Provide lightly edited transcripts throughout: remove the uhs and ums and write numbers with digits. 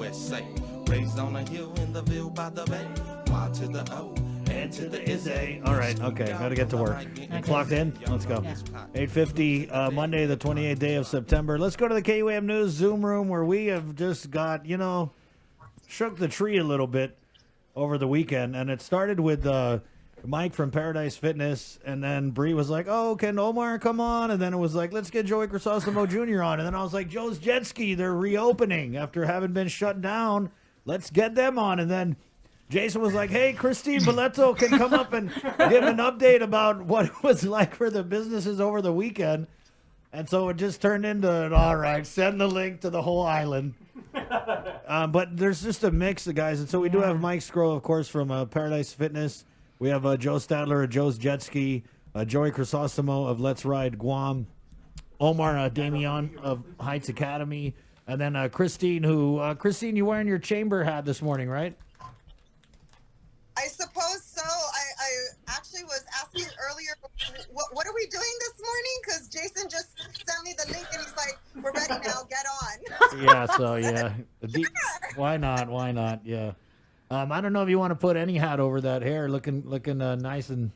West Side. Raised on a hill in the Ville by the bay. Y to the O and to the is A. All right, okay, gotta get to work. Clocked in? Let's go. 8:50, Monday, the 28th day of September. Let's go to the KUAM News Zoom room where we have just got, shook the tree a little bit over the weekend. And it started with Mike from Paradise Fitness, and then Bree was like, "Oh, can Omar come on?" And then it was like, "Let's get Joey Crisostamo Jr. on." And then I was like, "Joe's Jet Ski, they're reopening after having been shut down. Let's get them on." And then Jason was like, "Hey, Christine Boleto can come up and give an update about what it was like for the businesses over the weekend." And so it just turned into, all right, send the link to the whole island. But there's just a mix of guys. And so we do have Mike Scroll, of course, from Paradise Fitness. We have Joe Stadler of Joe's Jet Ski, Joey Crisostamo of Let's Ride Guam, Omar Damian of Heights Academy, and then Christine, Christine, you wearing your chamber hat this morning, right? I suppose so. I actually was asking earlier, what are we doing this morning? Because Jason just sent me the link and he's like, "We're ready now, get on." Yeah, so yeah. Sure. Why not? Yeah. I don't know if you want to put any hat over that hair. Looking nice and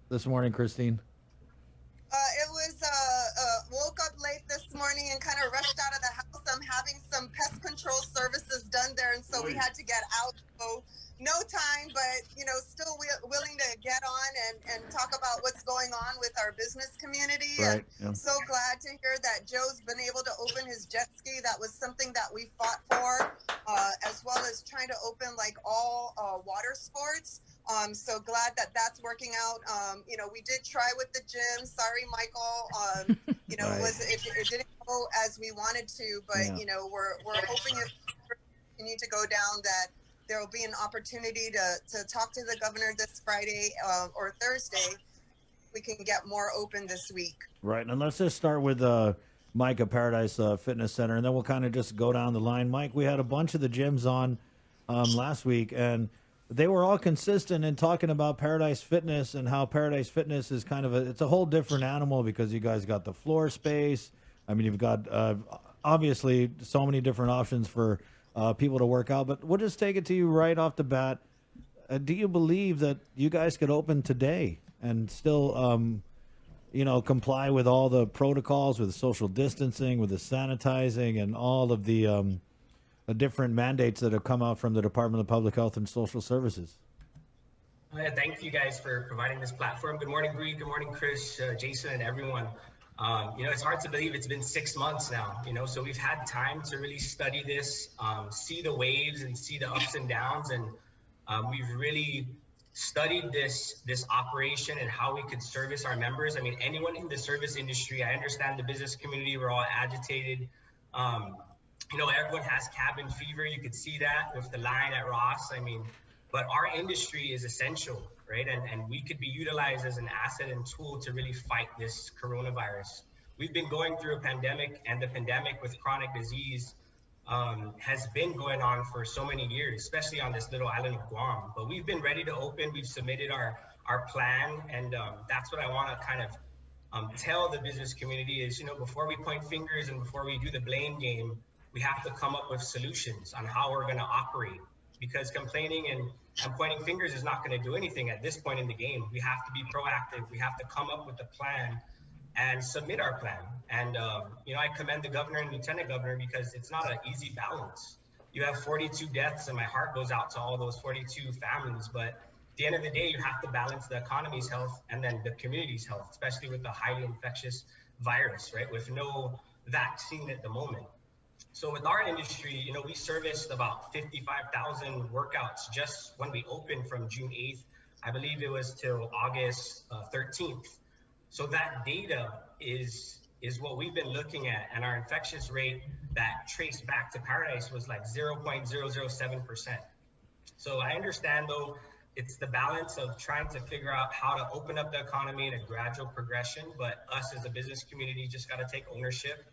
this morning, Christine. It was woke up late this morning and kind of rushed out of the house. I'm having some pest control services done there, and so we had to get out. So no time, but still willing to get on and talk about what's going on with our business community. Right. And so glad to hear that Joe's been able to open his jet ski. That was something that we fought for, as well as trying to open like all water sports. So glad that that's working out. We did try with the gym. Sorry, Michael. It didn't go as we wanted to, but we're hoping if we continue to go down that there will be an opportunity to talk to the governor this Friday or Thursday. We can get more open this week. Right, and let's just start with Mike at Paradise Fitness Center, and then we'll kind of just go down the line. Mike, we had a bunch of the gyms on last week, and they were all consistent in talking about Paradise Fitness and how Paradise Fitness is kind of it's a whole different animal because you guys got the floor space. I mean, you've got obviously so many different options for people to work out, but we'll just take it to you right off the bat. Do you believe that you guys could open today and still, comply with all the protocols, with the social distancing, with the sanitizing, and all of the different mandates that have come out from the Department of Public Health and Social Services? Thank you guys for providing this platform. Good morning, Bree. Good morning, Chris, Jason, and everyone. It's hard to believe it's been 6 months now, so we've had time to really study this, see the waves and see the ups and downs. And we've really studied this operation and how we could service our members. I mean, anyone in the service industry, I understand the business community, we're all agitated. Everyone has cabin fever. You could see that with the line at Ross. I mean, but our industry is essential, right? And we could be utilized as an asset and tool to really fight this coronavirus. We've been going through a pandemic, and the pandemic with chronic disease has been going on for so many years, especially on this little island of Guam. But we've been ready to open. We've submitted our plan, and that's what I want to kind of tell the business community is, before we point fingers and before we do the blame game, we have to come up with solutions on how we're going to operate. Because complaining and pointing fingers is not going to do anything at this point in the game. We have to be proactive. We have to come up with a plan and submit our plan. And, I commend the governor and lieutenant governor because it's not an easy balance. You have 42 deaths, and my heart goes out to all those 42 families. But at the end of the day, you have to balance the economy's health and then the community's health, especially with the highly infectious virus, right? With no vaccine at the moment. So with our industry, we serviced about 55,000 workouts just when we opened from June 8th. I believe it was till August 13th. So that data is what we've been looking at. And our infectious rate that traced back to Paradise was like 0.007%. So I understand, though, it's the balance of trying to figure out how to open up the economy in a gradual progression. But us as a business community just got to take ownership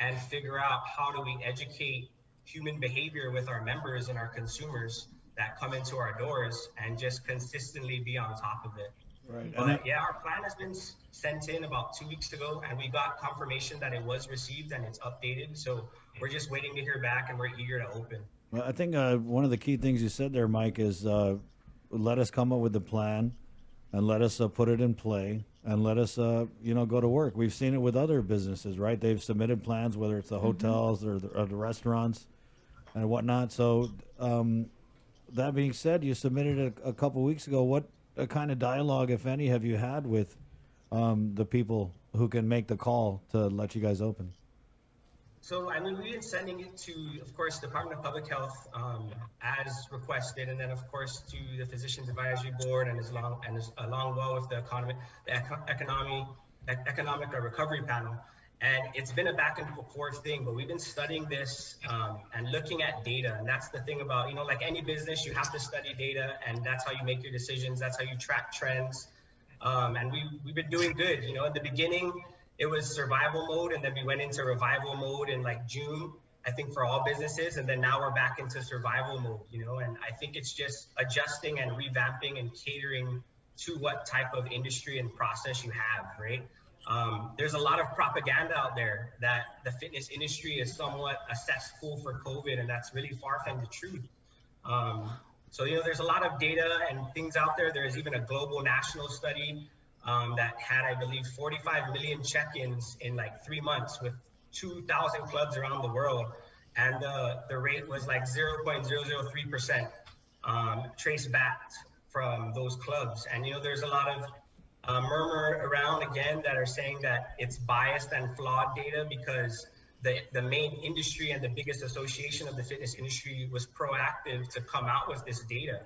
and figure out how do we educate human behavior with our members and our consumers that come into our doors and just consistently be on top of it. Right. But yeah, our plan has been sent in about 2 weeks ago, and we got confirmation that it was received and it's updated. So we're just waiting to hear back, and we're eager to open. Well, I think one of the key things you said there, Mike, is let us come up with the plan and let us put it in play and let us, go to work. We've seen it with other businesses, right? They've submitted plans, whether it's the hotels or the restaurants and whatnot. So that being said, you submitted it a couple weeks ago. What kind of dialogue, if any, have you had with the people who can make the call to let you guys open? So, I mean, we've been sending it to, of course, Department of Public Health as requested, and then, of course, to the Physicians Advisory Board, and along well with the economic recovery panel. And it's been a back and forth thing, but we've been studying this and looking at data. And that's the thing about, like any business, you have to study data, and that's how you make your decisions. That's how you track trends. And we've been doing good. In the beginning, it was survival mode, and then we went into revival mode in like June, I think, for all businesses. And then now we're back into survival mode, and I think it's just adjusting and revamping and catering to what type of industry and process you have, right? There's a lot of propaganda out there that the fitness industry is somewhat a cesspool for COVID, and that's really far from the truth. So, there's a lot of data and things out there. There's even a global national study that had, I believe, 45 million check-ins in like 3 months with 2,000 clubs around the world. And the rate was like 0.003% traced back from those clubs. And, there's a lot of murmur around again that are saying that it's biased and flawed data because the main industry and the biggest association of the fitness industry was proactive to come out with this data.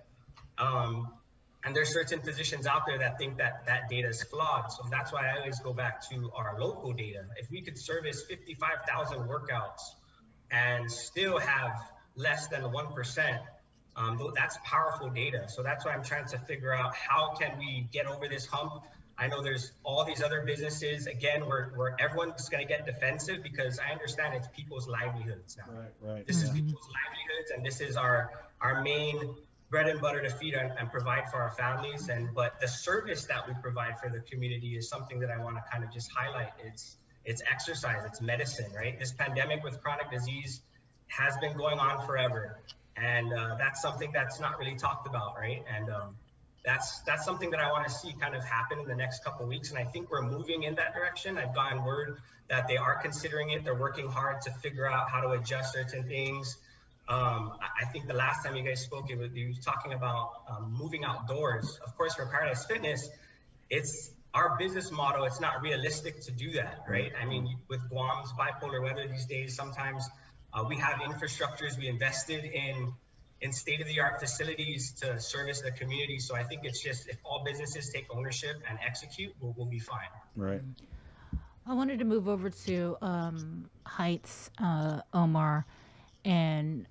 And there's certain physicians out there that think that that data is flawed. So that's why I always go back to our local data. If we could service 55,000 workouts and still have less than 1%, that's powerful data. So that's why I'm trying to figure out how can we get over this hump. I know there's all these other businesses, again, where everyone's going to get defensive because I understand it's people's livelihoods now. Right. This is people's livelihoods, and this is our main bread and butter to feed and provide for our families. But the service that we provide for the community is something that I want to kind of just highlight. It's exercise, it's medicine, right? This pandemic with chronic disease has been going on forever. And that's something that's not really talked about, right? And that's something that I want to see kind of happen in the next couple of weeks. And I think we're moving in that direction. I've gotten word that they are considering it. They're working hard to figure out how to adjust certain things. I think the last time you guys spoke, you were talking about moving outdoors. Of course, for Paradise Fitness, it's our business model. It's not realistic to do that, right? I mean, with Guam's bipolar weather these days, sometimes we have infrastructures. We invested in state-of-the-art facilities to service the community. So I think it's just if all businesses take ownership and execute, we'll be fine. Right. I wanted to move over to Heights, Omar. And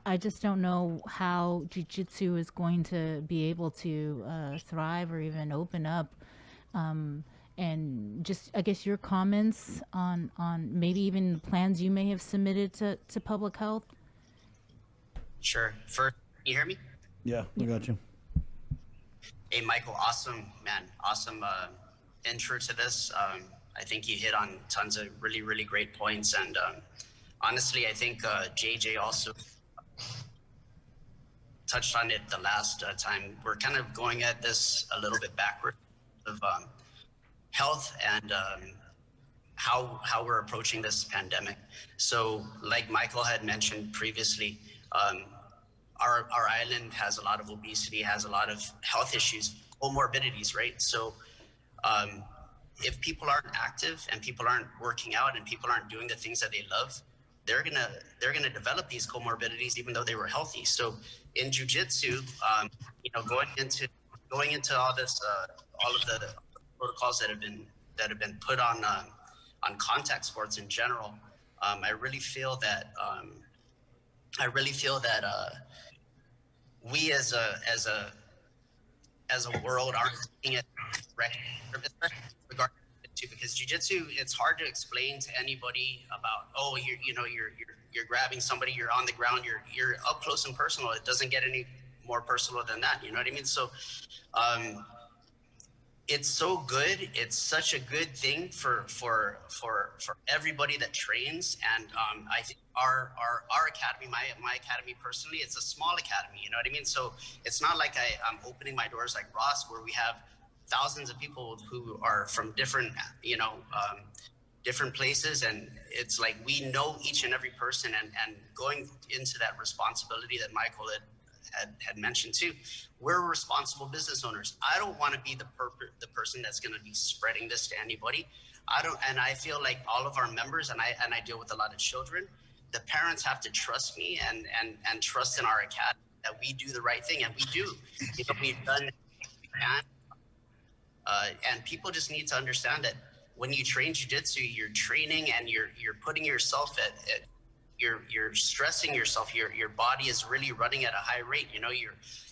I just don't know how jiu-jitsu is going to be able to thrive or even open up. And just, I guess, your comments on maybe even the plans you may have submitted to public health. Sure. First, can you hear me? Yeah, we got you. Hey, Michael, awesome, man. Awesome intro to this. I think you hit on tons of really, really great points. And honestly, I think JJ also touched on it the last time. We're kind of going at this a little bit backward of health and how we're approaching this pandemic. So like Michael had mentioned previously, our island has a lot of obesity, has a lot of health issues, comorbidities, right? So if people aren't active and people aren't working out and people aren't doing the things that they love, they're gonna develop these comorbidities even though they were healthy. So in jiu-jitsu, going into all this, all of the protocols that have been put on contact sports in general, I really feel that we as a world aren't seeing it correctly, regarding to, because jiu-jitsu, it's hard to explain to anybody about, oh, you're grabbing somebody, you're on the ground, you're up close and personal. It doesn't get any more personal than that, you know what I mean? So it's so good. It's such a good thing for everybody that trains. And I think our academy, my academy personally, it's a small academy. You know what I mean? So it's not like I'm opening my doors like Ross, where we have thousands of people who are from different, different places, and it's like we know each and every person, and going into that responsibility that Michael had mentioned too. We're responsible business owners. I don't want to be the person that's going to be spreading this to anybody. And I feel like all of our members, and I deal with a lot of children, the parents have to trust me and trust in our academy that we do the right thing, and we do. We've done what we can. And people just need to understand that when you train jiu-jitsu, you're training and you're putting yourself at you're stressing yourself. Your body is really running at a high rate.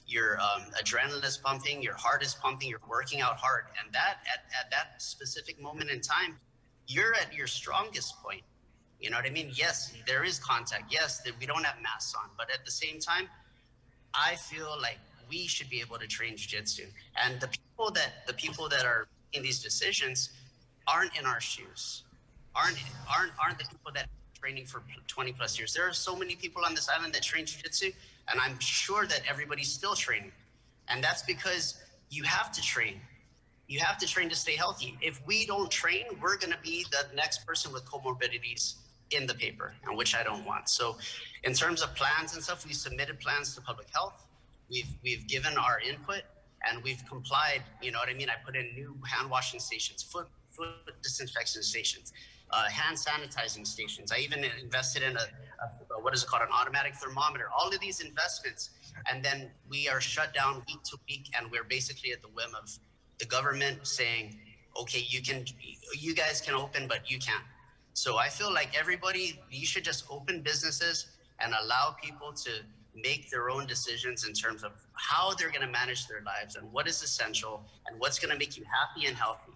Your adrenaline is pumping, your heart is pumping, you're working out hard. And that at that specific moment in time, you're at your strongest point. You know what I mean? Yes, there is contact. Yes, that we don't have masks on, but at the same time, I feel like we should be able to train jiu-jitsu. And the people that are making these decisions aren't in our shoes, aren't the people that are training for 20 plus years. There are so many people on this island that train jiu-jitsu, and I'm sure that everybody's still training. And that's because you have to train. You have to train to stay healthy. If we don't train, we're going to be the next person with comorbidities in the paper, and which I don't want. So in terms of plans and stuff, we submitted plans to public health. We've given our input, and we've complied. You know what I mean? I put in new hand washing stations, foot disinfection stations, hand sanitizing stations. I even invested in a what is it called, an automatic thermometer. All of these investments, and then we are shut down week to week, and we're basically at the whim of the government saying, okay, you guys can open, but you can't. So I feel like everybody, you should just open businesses and allow people to make their own decisions in terms of how they're going to manage their lives and what is essential and what's going to make you happy and healthy.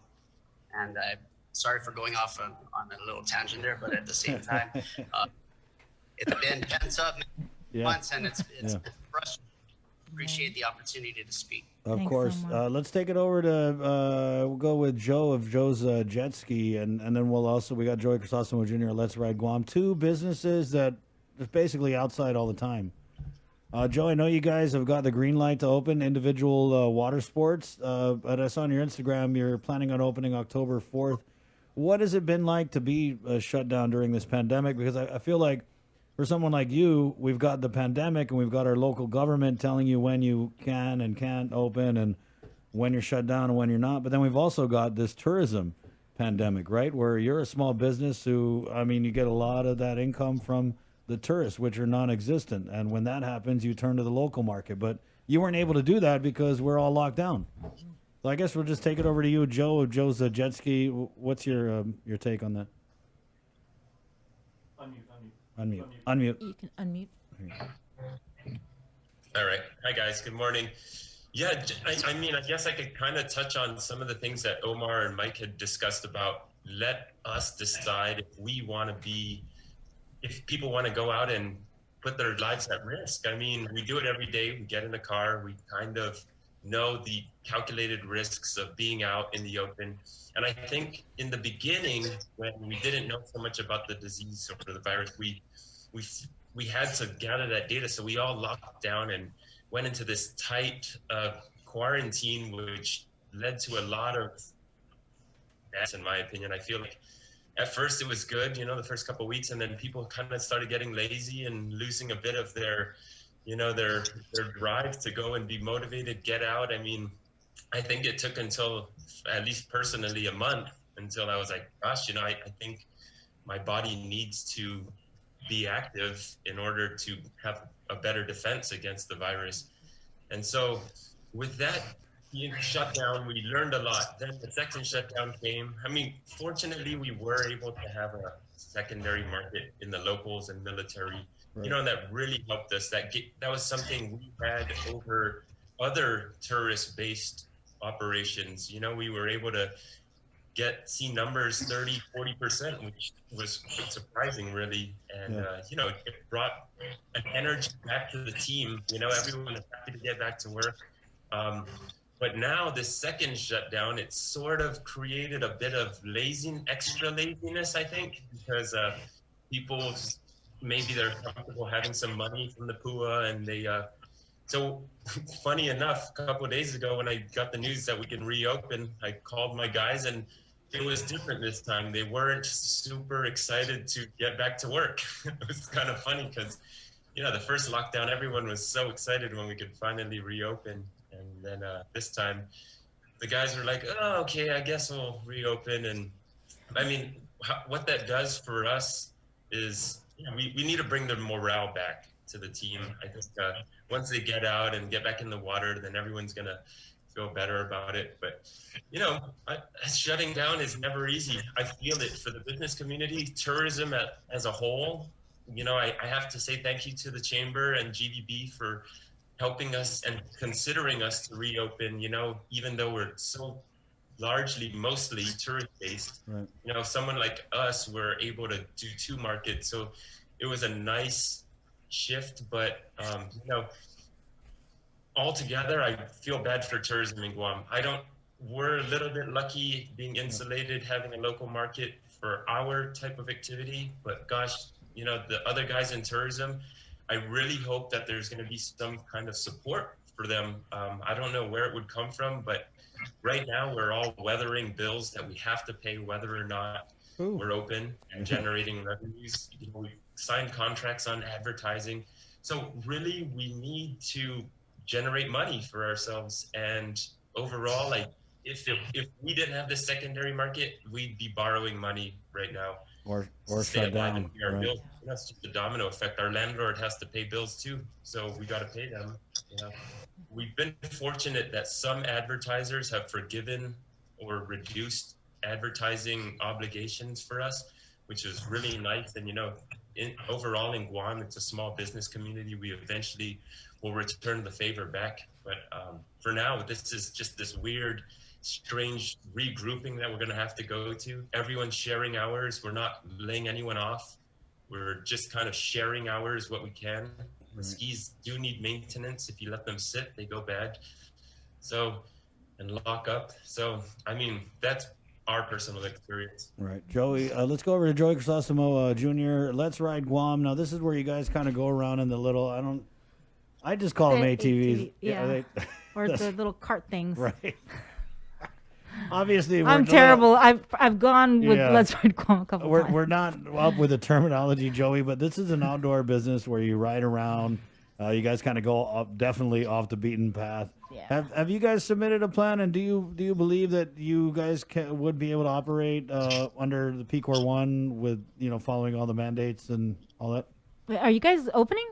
And I'm sorry for going off on a little tangent there, but at the same time, it's been pent up months, and it's frustrating. Appreciate the opportunity to speak. Of Thanks course. so much. Let's take it over to, we'll go with Joe of Joe's Jet Ski, and then we got Joey Crisosimo Jr. of Let's Ride Guam. Two businesses that are basically outside all the time. Joe, I know you guys have got the green light to open individual water sports, but I saw on your Instagram you're planning on opening October 4th. What has it been like to be shut down during this pandemic? Because I feel like for someone like you, we've got the pandemic and we've got our local government telling you when you can and can't open and when you're shut down and when you're not. But then we've also got this tourism pandemic, right? Where you're a small business who, I mean, you get a lot of that income from the tourists, which are non-existent. And when that happens, you turn to the local market. But you weren't able to do that because we're all locked down. So I guess we'll just take it over to you, Joe, of Joe's Jet Ski. What's your take on that? Unmute. You can unmute. All right. Hi, guys. Good morning. Yeah, I mean, I guess I could kind of touch on some of the things that Omar and Mike had discussed about. Let us decide if people want to go out and put their lives at risk. I mean, we do it every day. We get in the car. We kind of know the calculated risks of being out in the open. And I think in the beginning, when we didn't know so much about the disease or the virus, we had to gather that data. So we all locked down and went into this tight quarantine, which led to a lot of deaths, in my opinion. I feel like at first it was good, the first couple of weeks, and then people kind of started getting lazy and losing a bit of their drive to go and be motivated, get out. I mean, I think it took until, at least personally, a month until I was like, gosh, I think my body needs to be active in order to have a better defense against the virus. And so with that shutdown, we learned a lot. Then the second shutdown came. I mean, fortunately, we were able to have a secondary market in the locals and military, Right. And that really helped us. That was something we had over other tourist-based operations. We were able to see numbers 30, 40%, which was quite surprising, really. And, it brought an energy back to the team. Everyone was happy to get back to work. But now this second shutdown, it's sort of created a bit of extra laziness, I think, because people maybe they're comfortable having some money from the PUA, and they. So funny enough, a couple of days ago when I got the news that we can reopen, I called my guys, and it was different this time. They weren't super excited to get back to work. It was kind of funny because, the first lockdown, everyone was so excited when we could finally reopen. And then this time, the guys were like, oh, okay, I guess we'll reopen. And I mean, what that does for us is we need to bring the morale back to the team. I think once they get out and get back in the water, then everyone's going to feel better about it. But, shutting down is never easy. I feel it for the business community, tourism as a whole. I have to say thank you to the Chamber and GVB for helping us and considering us to reopen, even though we're so mostly tourist based. Right. Someone like us were able to do 2 markets. So it was a nice shift, but, altogether, I feel bad for tourism in Guam. We're a little bit lucky being insulated, having a local market for our type of activity, but gosh, the other guys in tourism, I really hope that there's going to be some kind of support for them. I don't know where it would come from, but right now we're all weathering bills that we have to pay whether or not we're open and generating revenues. We've signed contracts on advertising. So really we need to generate money for ourselves. And overall, if we didn't have this secondary market, we'd be borrowing money right now. Or shut down. Right. Bills. That's just a domino effect. Our landlord has to pay bills too, so we got to pay them. We've been fortunate that some advertisers have forgiven or reduced advertising obligations for us, which is really nice. And overall in Guam, it's a small business community. We eventually will return the favor back. But for now, this is just this weird, strange regrouping that we're going to have to go to. Everyone's sharing hours. We're not laying anyone off. We're just kind of sharing hours what we can. The skis do need maintenance. If you let them sit, they go bad. So, and lock up. So, I mean, that's our personal experience. Right. Joey, let's go over to Joey Crisosimo Jr. Let's Ride Guam. Now, this is where you guys kind of go around in the little, I just call them ATVs. Yeah. Or the little cart things. Right. Obviously, I'm terrible. I've gone with Let's Ride Guam a couple times. We're not up with the terminology, Joey, but this is an outdoor business where you ride around. You guys kind of go up, definitely off the beaten path. Yeah. Have you guys submitted a plan, and do you believe that you guys would be able to operate under the PCOR 1 with following all the mandates and all that? Wait, are you guys opening?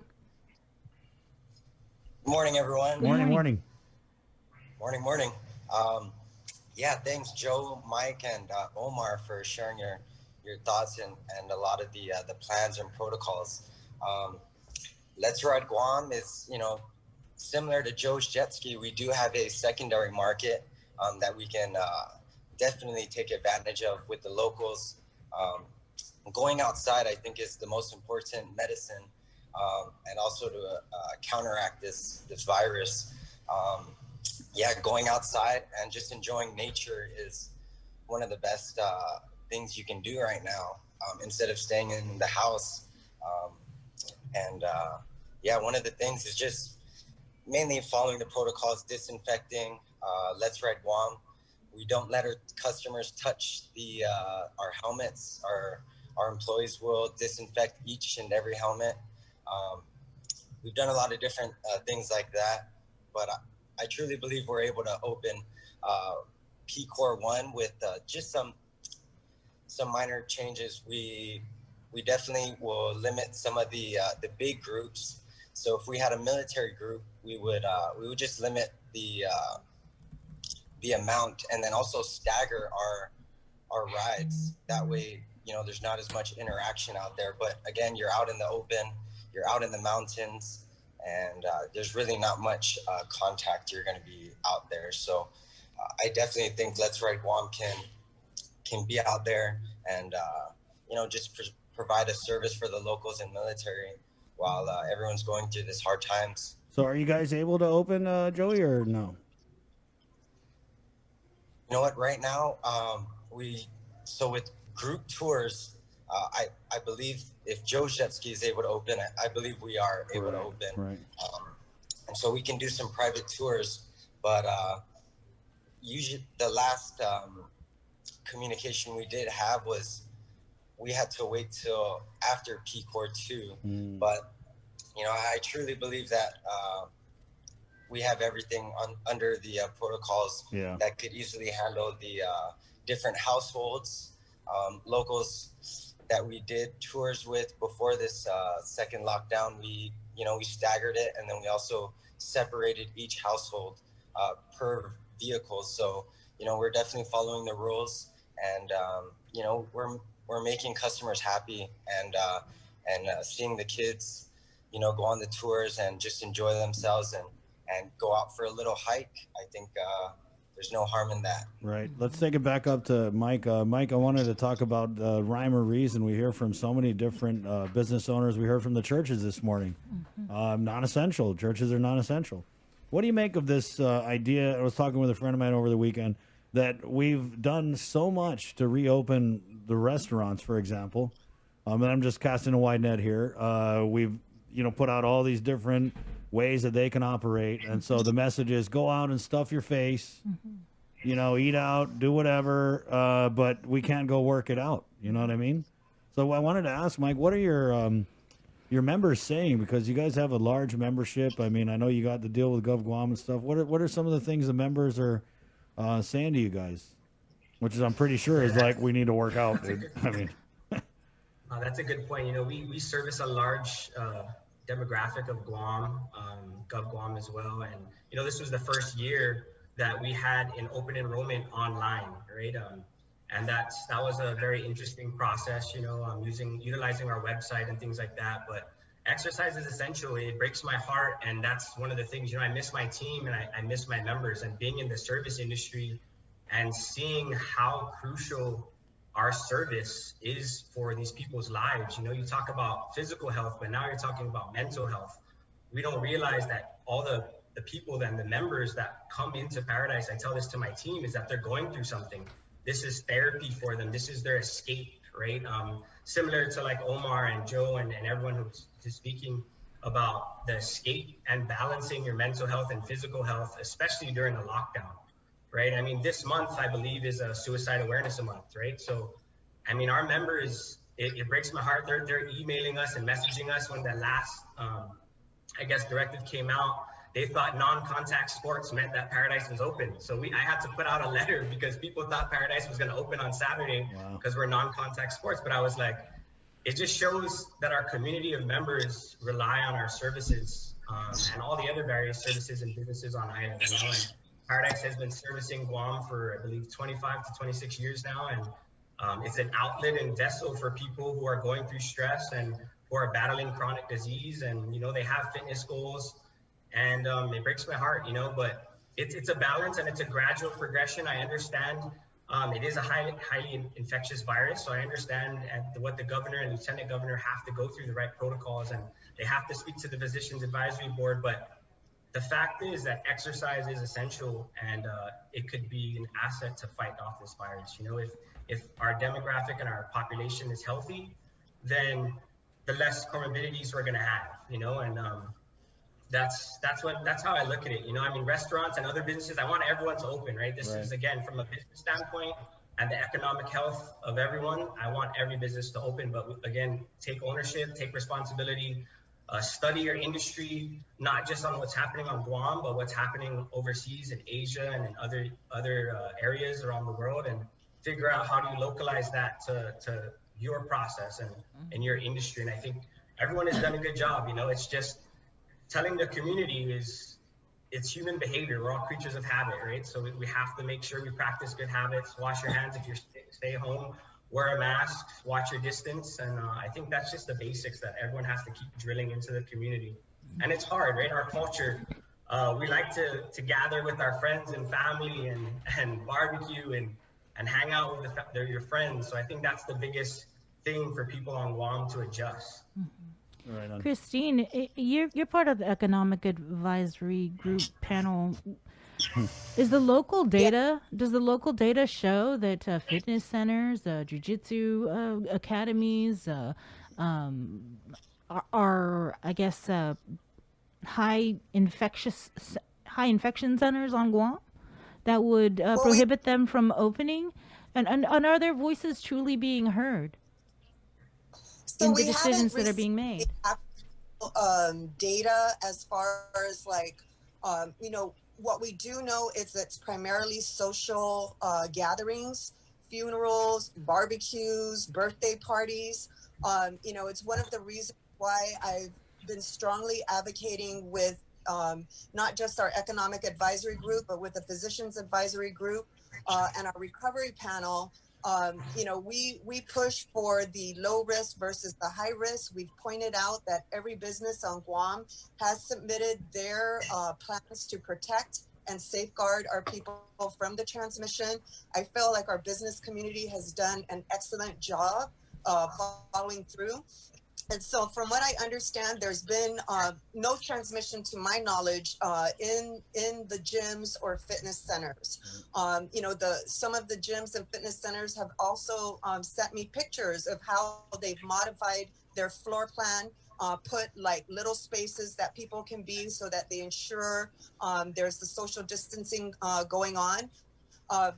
Good morning, everyone. Morning. Yeah, thanks, Joe, Mike, and Omar for sharing your thoughts and a lot of the plans and protocols. Let's Ride Guam is, similar to Joe's jet ski. We do have a secondary market that we can definitely take advantage of with the locals. Going outside, I think, is the most important medicine, and also to counteract this virus. Going outside and just enjoying nature is one of the best things you can do right now, instead of staying in the house. One of the things is just mainly following the protocols, disinfecting. Let's Ride Guam. We don't let our customers touch our helmets. Our employees will disinfect each and every helmet. We've done a lot of different things like that, but I truly believe we're able to open PCOR 1 with just some minor changes. We definitely will limit some of the big groups. So if we had a military group, we would just limit the amount, and then also stagger our rides. That way, there's not as much interaction out there. But again, you're out in the open, you're out in the mountains, and there's really not much contact. You're going to be out there. So I definitely think Let's Ride Guam can be out there and just provide a service for the locals and military while everyone's going through this hard times. So are you guys able to open, Joey, or no? You know what? Right now, with group tours, I believe if Joe's Jet Ski is able to open, I believe we are able to open. Right. And so we can do some private tours, but usually the last communication we did have was we had to wait till after P-Core 2. But, you know, I truly believe that we have everything under the protocols that could easily handle the different households, locals that we did tours with before this second lockdown. We staggered it, and then we also separated each household per vehicle. So, you know, we're definitely following the rules, and you know, we're making customers happy, and seeing the kids, you know, go on the tours and just enjoy themselves and go out for a little hike. I think there's no harm in that. Right. Let's take it back up to Mike. Mike, I wanted to talk about rhyme or reason. We hear from so many different business owners. We heard from the churches this morning. Non-essential. Churches are non-essential. What do you make of this idea? I was talking with a friend of mine over the weekend that we've done so much to reopen the restaurants, for example. And I'm just casting a wide net here. We've, you know, put out all these different ways that they can operate. And so the message is go out and stuff your face, you know, eat out, do whatever, but we can't go work it out. You know what I mean? So I wanted to ask, Mike, what are your members saying? Because you guys have a large membership. I mean, I know you got the deal with Gov Guam and stuff. What are some of the things the members are saying to you guys? Which is, I'm pretty sure, is like, we need to work out, dude. I mean. That's a good point. You know, we service a large demographic of Guam, Gov Guam as well. And, you know, this was the first year that we had an open enrollment online, right? And that was a very interesting process, you know, utilizing our website and things like that. But exercise is essential. It breaks my heart. And that's one of the things, you know, I miss my team and I miss my members, and being in the service industry and seeing how crucial our service is for these people's lives. You know, you talk about physical health, but now you're talking about mental health. We don't realize that all the people and the members that come into Paradise, I tell this to my team, is that they're going through something. This is therapy for them. This is their escape, right? Similar to like Omar and Joe and everyone who's speaking about the escape and balancing your mental health and physical health, especially during a lockdown. Right. I mean, this month, I believe, is a suicide awareness month. Right. So, I mean, our members, it breaks my heart. They're emailing us and messaging us when the last, I guess, directive came out. They thought non-contact sports meant that Paradise was open. So I had to put out a letter because people thought Paradise was going to open on Saturday because we're non-contact sports. But I was like, it just shows that our community of members rely on our services and all the other various services and businesses on island. You know? Paradise has been servicing Guam for, I believe, 25 to 26 years now. And it's an outlet and vessel for people who are going through stress and who are battling chronic disease. And, you know, they have fitness goals. And it breaks my heart, you know, but it's a balance and it's a gradual progression. I understand it is a highly infectious virus. So I understand what the governor and lieutenant governor have to go through the right protocols, and they have to speak to the physicians advisory board. But the fact is that exercise is essential, and it could be an asset to fight off this virus. You know, if our demographic and our population is healthy, then the less comorbidities we're going to have, you know, and that's how I look at it. You know, I mean, restaurants and other businesses, I want everyone to open, right? This is, again, from a business standpoint and the economic health of everyone, I want every business to open. But again, take ownership, take responsibility. Study your industry, not just on what's happening on Guam, but what's happening overseas in Asia and in other areas around the world, and figure out how do you localize that to your process and your industry. And I think everyone has done a good job. You know, it's just telling the community it's human behavior. We're all creatures of habit, right? So we have to make sure we practice good habits. Wash your hands if you're stay home. Wear a mask, watch your distance. And I think that's just the basics that everyone has to keep drilling into the community. And it's hard, right? Our culture, we like to gather with our friends and family and barbecue and hang out with your friends. So I think that's the biggest thing for people on Guam to adjust. Right on. Christine, you're part of the Economic Advisory Group panel. Is the local data? Does the local data show that fitness centers, jiu-jitsu academies, are I guess high infectious high infection centers on Guam that would Well, prohibit them from opening? And are their voices truly being heard so in the we haven't decisions that are received being made? data as far as like, what we do know is it's primarily social gatherings, funerals, barbecues, birthday parties. It's one of the reasons why I've been strongly advocating with not just our economic advisory group, but with the physicians advisory group and our recovery panel. We push for the low risk versus the high risk. We've pointed out that every business on Guam has submitted their plans to protect and safeguard our people from the transmission. I feel like our business community has done an excellent job following through. And so, from what I understand, there's been no transmission, to my knowledge, in the gyms or fitness centers. Some of the gyms and fitness centers have also sent me pictures of how they've modified their floor plan, put like little spaces that people can be, so that they ensure there's the social distancing going on.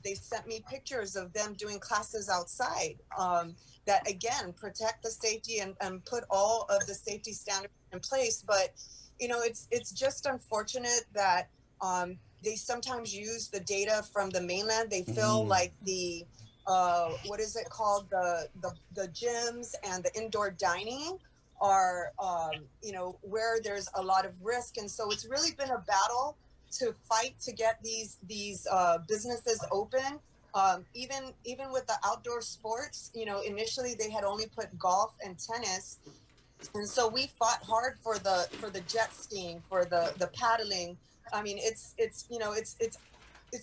They sent me pictures of them doing classes outside that, again, protect the safety and put all of the safety standards in place. But, it's just unfortunate that they sometimes use the data from the mainland. They feel like the, what is it called? The gyms and the indoor dining are, where there's a lot of risk. And so it's really been a battle to fight to get these businesses open. Even with the outdoor sports, initially they had only put golf and tennis, and so we fought hard for the jet skiing, for the paddling. I mean, it's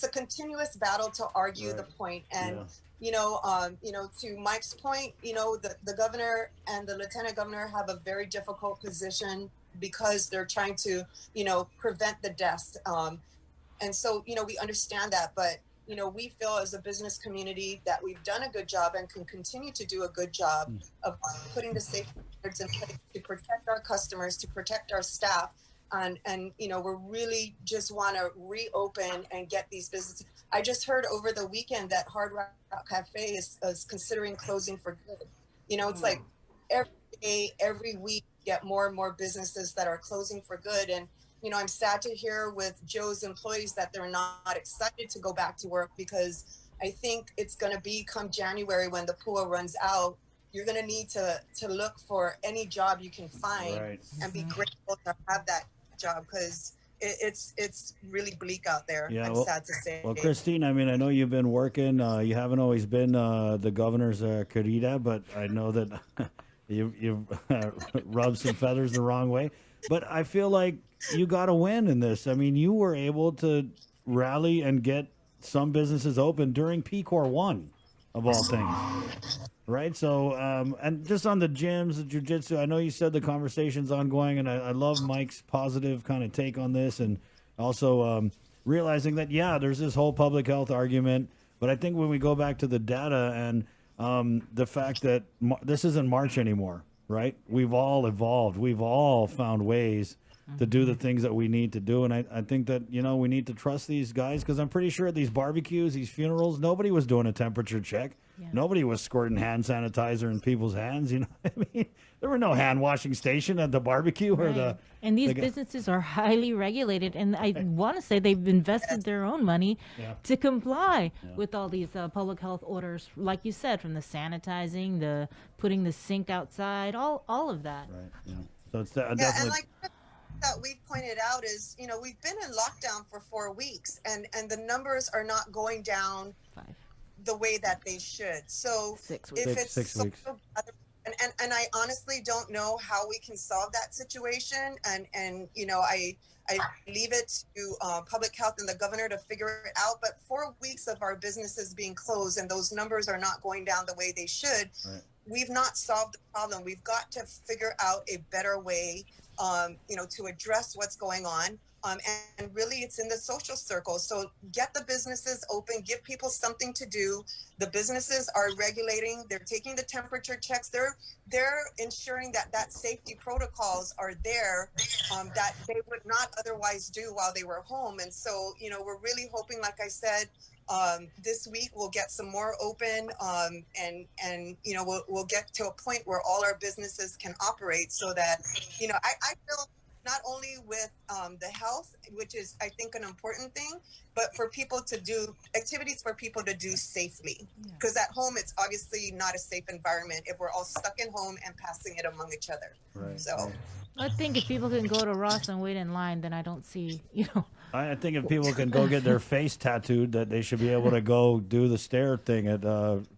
a continuous battle to argue the point. And to Mike's point, the governor and the lieutenant governor have a very difficult position because they're trying to, prevent the deaths. And so, we understand that, but, we feel as a business community that we've done a good job and can continue to do a good job of putting the safety standards in place to protect our customers, to protect our staff. And we really just want to reopen and get these businesses. I just heard over the weekend that Hard Rock Cafe is considering closing for good. It's like every day, every week, get more and more businesses that are closing for good. And I'm sad to hear with Joe's employees that they're not excited to go back to work, because I think it's going to be come January when the pool runs out. You're going to need to look for any job you can find and be grateful to have that job, because it's really bleak out there. Yeah, I'm sad to say. Well, Christine, I mean, I know you've been working. You haven't always been the governor's querida, but I know that you've rubbed some feathers the wrong way. But I feel like you got a win in this. I mean, you were able to rally and get some businesses open during PCOR 1, of all things. Right? So, and just on the gyms, the jiu-jitsu, I know you said the conversation's ongoing, and I love Mike's positive kind of take on this, and also realizing that, there's this whole public health argument. But I think when we go back to the data and the fact that this isn't March anymore, right? We've all evolved. We've all found ways to do the things that we need to do. And I think that, we need to trust these guys, because I'm pretty sure at these barbecues, these funerals, nobody was doing a temperature check. Yeah. Nobody was squirting hand sanitizer in people's hands. I mean, there were no hand washing station at the barbecue or the. And these businesses are highly regulated, and I want to say they've invested their own money to comply with all these public health orders, like you said, from the sanitizing, the putting the sink outside, all of that. Right. Yeah. So it's and like that we've pointed out is, we've been in lockdown for 4 weeks, and the numbers are not going down the way that they should. So 6 weeks. if it's 6 weeks. And I honestly don't know how we can solve that situation. And I leave it to public health and the governor to figure it out. But 4 weeks of our businesses being closed and those numbers are not going down the way they should. Right. We've not solved the problem. We've got to figure out a better way, to address what's going on. And really it's in the social circle. So get the businesses open, give people something to do. The businesses are regulating, they're taking the temperature checks, they're ensuring that safety protocols are there, that they would not otherwise do while they were home. And so, you know, we're really hoping, like I said, this week we'll get some more open, and you know, we'll get to a point where all our businesses can operate, so that, you know, I feel not only with the health, which is, I think, an important thing, but for people to do activities for people to do safely. Because at home, it's obviously not a safe environment if we're all stuck in home and passing it among each other. Right. So I think if people can go to Ross and wait in line, then I don't see, you know. I think if people can go get their face tattooed, that they should be able to go do the stare thing at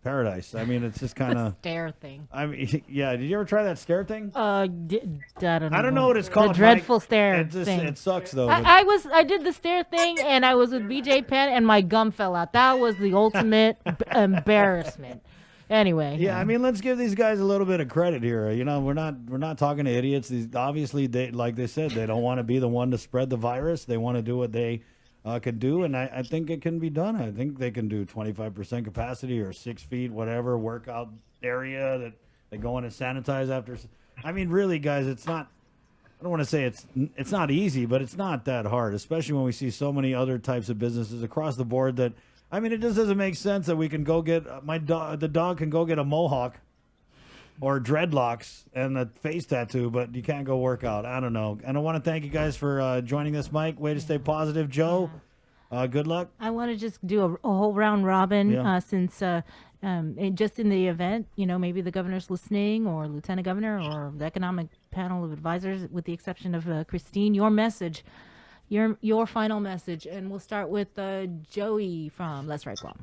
Paradise. I mean, it's just kind of Stare thing. I mean, yeah. Did you ever try that stare thing? I don't know what it's called. The dreadful Mike. stare It just, thing. It sucks though. but- I did the stare thing, and I was with BJ Penn, and my gum fell out. That was the ultimate embarrassment. Anyway. Yeah, I mean, let's give these guys a little bit of credit here. You know, we're not talking to idiots. Obviously, like they said, they don't want to be the one to spread the virus. They want to do what they can do, and I think it can be done. I think they can do 25% capacity or 6 feet, whatever workout area that they go in and sanitize after. I mean, really, guys, it's not. I don't want to say it's not easy, but it's not that hard, especially when we see so many other types of businesses across the board that. I mean, it just doesn't make sense that we can go get the dog can go get a mohawk or dreadlocks and a face tattoo, but you can't go work out. I don't know. And I want to thank you guys for joining us, Mike. Way to stay positive, Joe. Good luck. I want to just do a whole round robin since just in the event, you know, maybe the governor's listening, or lieutenant governor, or the economic panel of advisors, with the exception of Christine. Your message. Your final message, and we'll start with Joey from Let's Ride Guam.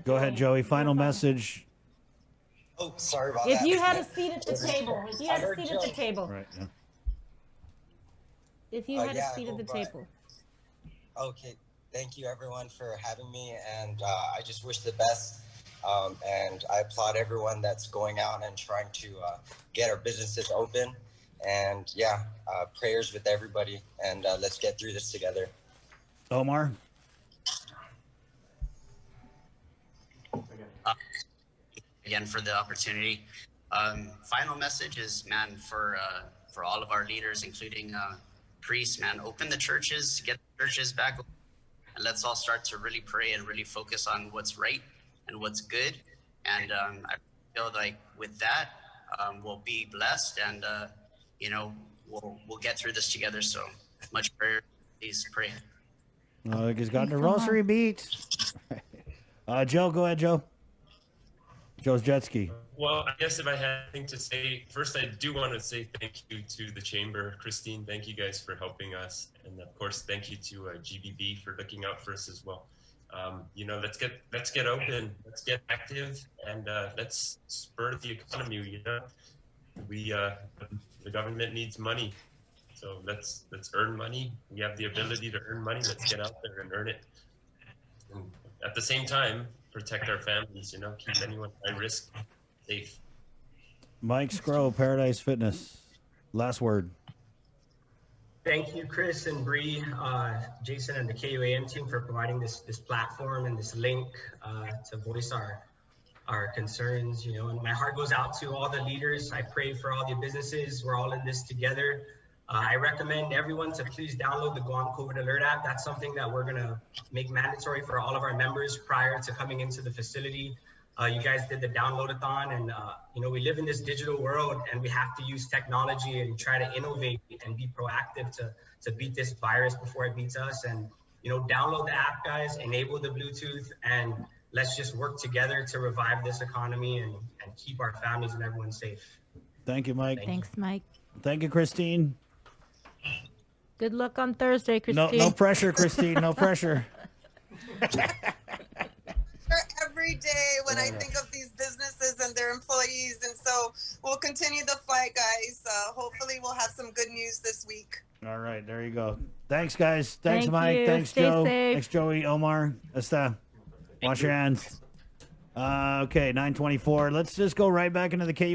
Go ahead, Joey. Final message. Oh, sorry about If that. you had a seat at the table, if you had a seat at the table, Right. Yeah. if you had yeah, a seat at the table. Okay, thank you everyone for having me, and I just wish the best. And I applaud everyone that's going out and trying to get our businesses open. And yeah, prayers with everybody, and let's get through this together. Omar. Again for the opportunity. Final message is, man, for all of our leaders, including priests, man, open the churches, get the churches back open, and let's all start to really pray and really focus on what's right and what's good. And I feel like with that, we'll be blessed, and you know, we'll get through this together. So much prayer, please pray. He's got the rosary beat. Joe, go ahead, Joe. Joe's jet ski. Well, I guess if I had anything to say, first I do want to say thank you to the chamber. Christine, thank you guys for helping us, and of course thank you to GBB for looking out for us as well. You know, let's get open, let's get active, and let's spur the economy. You know, the government needs money, so let's earn money. We have the ability to earn money. Let's get out there and earn it, and at the same time protect our families. You know, keep anyone high risk safe. Mike Scrow, Paradise Fitness. Last word. Thank you, Chris and Bree, Jason, and the KUAM team for providing this platform and this link to voice our concerns. You know, and my heart goes out to all the leaders. I pray for all the businesses. We're all in this together. I recommend everyone to please download the Guam COVID Alert app. That's something that we're gonna make mandatory for all of our members prior to coming into the facility. You guys did the download-a-thon, and you know, we live in this digital world, and we have to use technology and try to innovate and be proactive to beat this virus before it beats us. And you know, download the app, guys, enable the Bluetooth, and let's just work together to revive this economy and keep our families and everyone safe. Thank you, Mike. Thanks, Mike. Thank you, Christine. Good luck on Thursday, Christine. No pressure, Christine. No pressure. Every day when I think of these businesses and their employees, and so we'll continue the fight, guys. Hopefully we'll have some good news this week. All right, there you go. Thanks, guys. Thanks, Thank Mike. you. Thanks, Stay Joe. safe. Thanks, Joey. Omar. Wash your hands. Okay, 9:24. Let's just go right back into the KU.